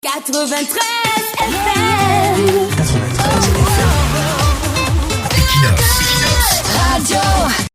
93 FM. Radio.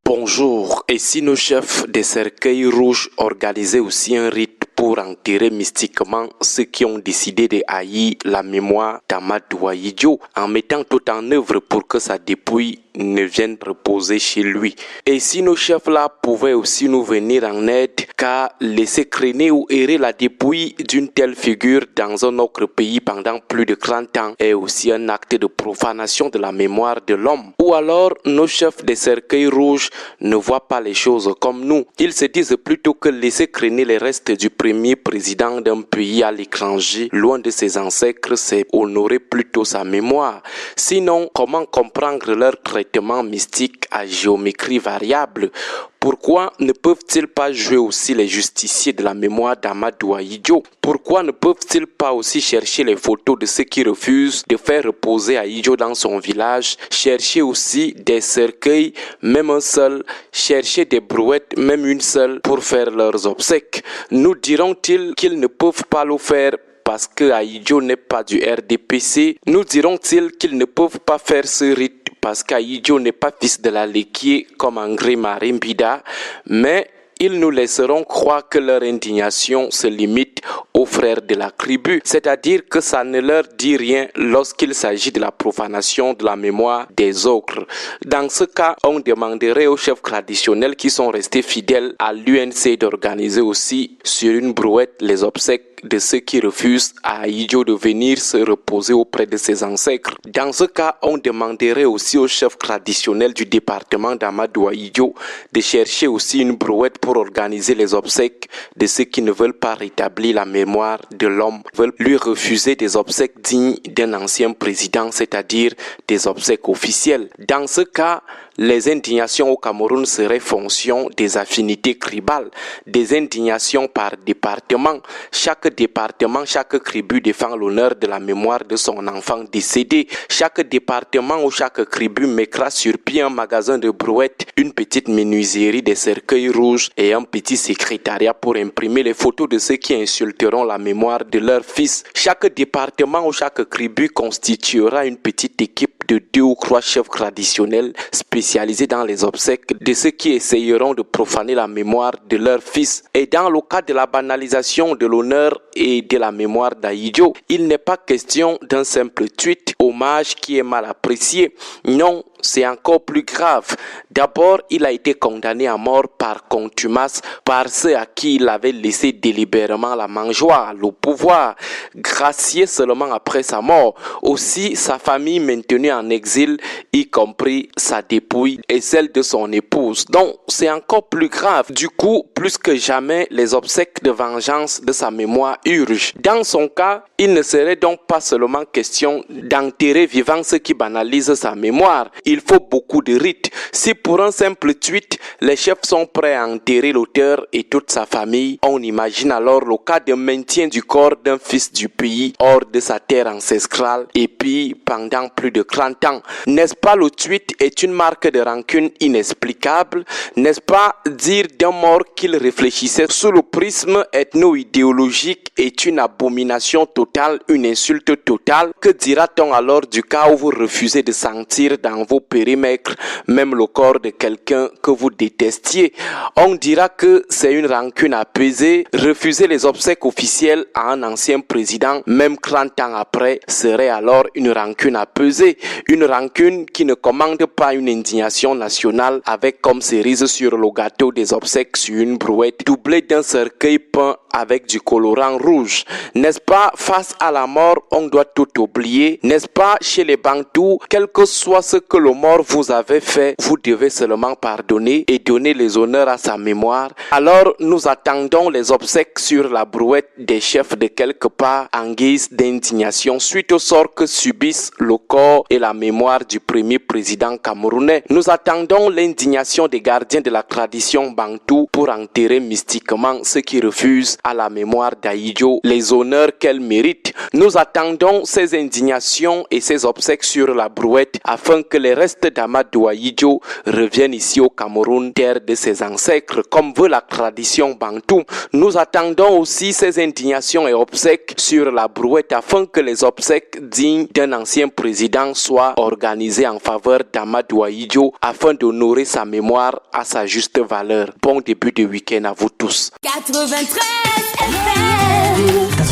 Bonjour, et si nos chefs des cercueils rouges organisaient aussi un rite pour enterrer mystiquement ceux qui ont décidé de haïr la mémoire d'Amadou Ahidjo en mettant tout en œuvre pour que sa dépouille ne vienne reposer chez lui. Et si nos chefs-là pouvaient aussi nous venir en aide, car laisser traîner ou errer la dépouille d'une telle figure dans un autre pays pendant plus de 30 ans est aussi un acte de profanation de la mémoire de l'homme. Ou alors nos chefs des cercueils rouges ne voient pas les choses comme nous. Ils se disent plutôt que laisser traîner les restes du premier président d'un pays à l'étranger, loin de ses ancêtres, c'est honorer plutôt sa mémoire. Sinon, comment comprendre leur traitement mystique à géométrie variable? Pourquoi ne peuvent-ils pas jouer aussi les justiciers de la mémoire d'Amadou Ahidjo? Pourquoi ne peuvent-ils pas aussi chercher les photos de ceux qui refusent de faire reposer Ahidjo dans son village, chercher aussi des cercueils, même un seul, chercher des brouettes, même une seule, pour faire leurs obsèques? Nous diront-ils qu'ils ne peuvent pas le faire parce que Ahidjo n'est pas du RDPC? Nous diront-ils qu'ils ne peuvent pas faire ce rite parce qu'Ahidjo n'est pas fils de la Léquier comme André Marimbida, mais ils nous laisseront croire que leur indignation se limite aux frères de la tribu, c'est-à-dire que ça ne leur dit rien lorsqu'il s'agit de la profanation de la mémoire des autres. Dans ce cas, on demanderait aux chefs traditionnels qui sont restés fidèles à l'UNC d'organiser aussi sur une brouette les obsèques de ceux qui refusent à Ahidjo de venir se reposer auprès de ses ancêtres. Dans ce cas, on demanderait aussi aux chefs traditionnels du département d'Amadou Ahidjo de chercher aussi une brouette pour organiser les obsèques de ceux qui ne veulent pas rétablir la mémoire de l'homme, veulent lui refuser des obsèques dignes d'un ancien président, c'est-à-dire des obsèques officielles. Dans ce cas, les indignations au Cameroun seraient fonction des affinités tribales, des indignations par département. Chaque département, chaque tribu défend l'honneur de la mémoire de son enfant décédé. Chaque département ou chaque tribu mettra sur pied un magasin de brouettes, une petite menuiserie, des cercueils rouges et un petit secrétariat pour imprimer les photos de ceux qui insulteront la mémoire de leur fils. Chaque département ou chaque tribu constituera une petite équipe de 2 ou 3 chefs traditionnels spécialisés dans les obsèques de ceux qui essayeront de profaner la mémoire de leur fils. Et dans le cas de la banalisation de l'honneur et de la mémoire d'Ahidjo, il n'est pas question d'un simple tweet, hommage qui est mal apprécié. Non, c'est encore plus grave. D'abord, il a été condamné à mort par contumace par ceux à qui il avait laissé délibérément la mangeoire, le pouvoir, gracié seulement après sa mort. Aussi, sa famille maintenue en exil, y compris sa dépouille et celle de son épouse. Donc, c'est encore plus grave. Du coup, plus que jamais, les obsèques de vengeance de sa mémoire urgent. Dans son cas, il ne serait donc pas seulement question d'enterrer vivant ceux qui banalisent sa mémoire. Il faut beaucoup de rites. Si pour un simple tweet, les chefs sont prêts à enterrer l'auteur et toute sa famille, on imagine alors le cas de maintien du corps d'un fils du pays hors de sa terre ancestrale et puis pendant plus de 30 ans. N'est-ce pas le tweet est une marque de rancune inexplicable? N'est-ce pas dire d'un mort qu'il réfléchissait sous le prisme ethno-idéologique est une abomination totale, une insulte totale? Que dira-t-on alors du cas où vous refusez de sentir dans vos périmètres même le corps de quelqu'un que vous détestiez? On dira que c'est une rancune apaisée. Refuser les obsèques officielles à un ancien président, même 30 ans après, serait alors une rancune apaisée. Une rancune qui ne commande pas une indignation nationale avec comme cerise sur le gâteau des obsèques sur une brouette doublée d'un cercueil peint avec du colorant rouge. N'est-ce pas, face à la mort, on doit tout oublier? N'est-ce pas, chez les Bantous, quel que soit ce que le mort vous avait fait, vous devez seulement pardonner et donner les honneurs à sa mémoire? Alors, nous attendons les obsèques sur la brouette des chefs de quelque part en guise d'indignation suite au sort que subissent le corps et la mémoire du premier président camerounais. Nous attendons l'indignation des gardiens de la tradition bantou pour enterrer mystiquement ceux qui refusent à la mémoire d'Ahidjo. Douaïdjo les honneurs qu'elle mérite. Nous attendons ses indignations et ses obsèques sur la brouette afin que les restes d'Amad Douaïdjo reviennent ici au Cameroun, terre de ses ancêtres, comme veut la tradition bantou. Nous attendons aussi ses indignations et obsèques sur la brouette afin que les obsèques dignes d'un ancien président soient organisées en faveur d'Amad Douaïdjo afin d'honorer sa mémoire à sa juste valeur. Bon début de week-end à vous tous. 93 FM.